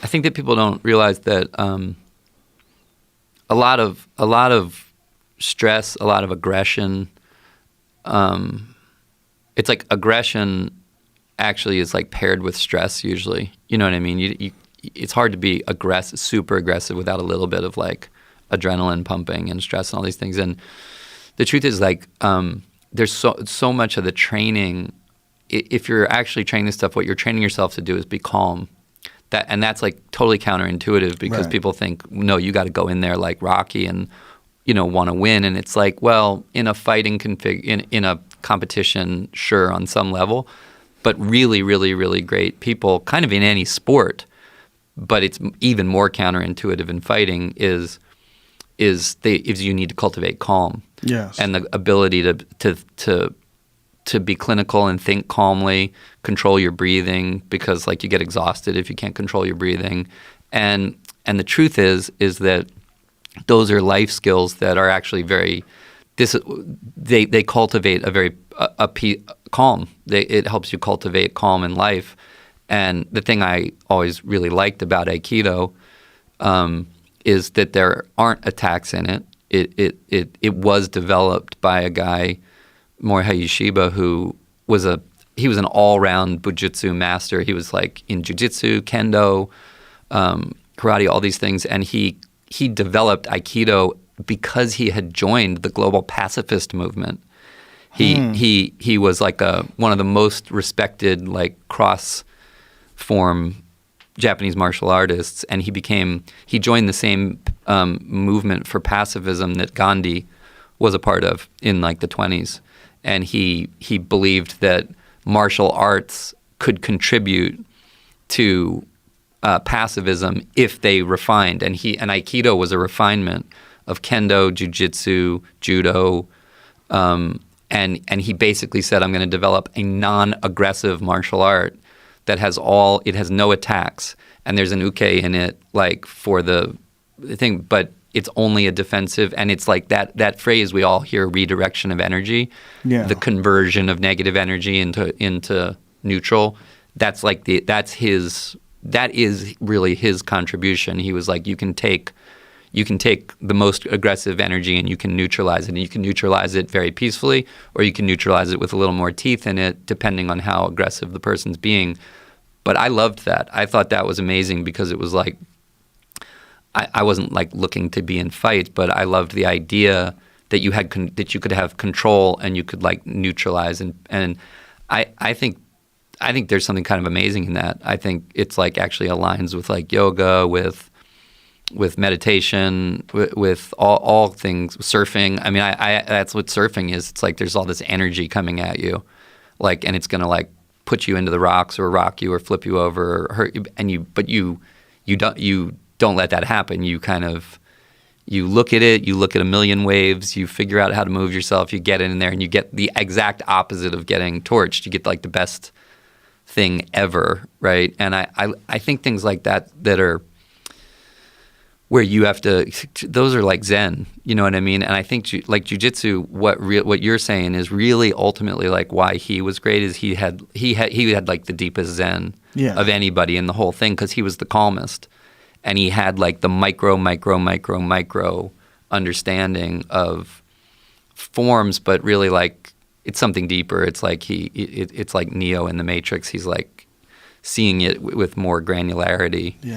I think that people don't realize that a lot of stress, a lot of aggression. It's like aggression actually is like paired with stress usually. You know what I mean? It's hard to be super aggressive without a little bit of like adrenaline pumping and stress and all these things. And the truth is like there's so much of the training. If you're actually training this stuff, what you're training yourself to do is be calm. And that's like totally counterintuitive because people think, no, you got to go in there like Rocky and want to win. And it's like, well, in a fighting in a competition, sure, on some level, but really, really, really great people, kind of in any sport, but it's even more counterintuitive in fighting is you need to cultivate calm. Yes. And the ability to be clinical and think calmly, control your breathing because like you get exhausted if you can't control your breathing. And the truth is that those are life skills that are actually they cultivate a very calm. It helps you cultivate calm in life. And the thing I always really liked about Aikido is that there aren't attacks in it. It was developed by a guy, Morihei Ueshiba, who was an all-round Bujutsu master. He was like in Jiu-Jitsu, Kendo, karate, all these things, and he developed Aikido because he had joined the global pacifist movement. He was like one of the most respected like cross-form Japanese martial artists, and he joined the same movement for pacifism that Gandhi was a part of in like the 1920s. And he believed that martial arts could contribute to pacifism if they refined. And Aikido was a refinement of Kendo, Jiu-Jitsu, Judo. And he basically said, I'm going to develop a non-aggressive martial art that has no attacks. And there's an uke in it, like for the thing, but it's only a defensive, and it's like that phrase we all hear, redirection of energy, the conversion of negative energy into neutral. That is really his contribution. He was like, you can take the most aggressive energy and you can neutralize it, and you can neutralize it very peacefully, or you can neutralize it with a little more teeth in it, depending on how aggressive the person's being. But I loved that. I thought that was amazing because it was like, I wasn't like looking to be in fights, but I loved the idea that you had that you could have control and you could like neutralize, and I think there's something kind of amazing in that. I think it's like actually aligns with like yoga, with meditation, with all things, surfing. I mean, that's what surfing is. It's like there's all this energy coming at you, like, and it's gonna like put you into the rocks or rock you or flip you over or hurt you, but you don't let that happen. You look at it, you look at a million waves, you figure out how to move yourself, you get in there, and you get the exact opposite of getting torched. You get like the best thing ever, right? And I think things like that are where you have to, those are like Zen, you know what I mean? And I think like jiu-jitsu, what you're saying is really ultimately like why he was great is he had like the deepest Zen of anybody in the whole thing because he was the calmest. And he had like the micro understanding of forms, but really like it's something deeper. It's like it's like Neo in the Matrix. He's like seeing it with more granularity. Yeah.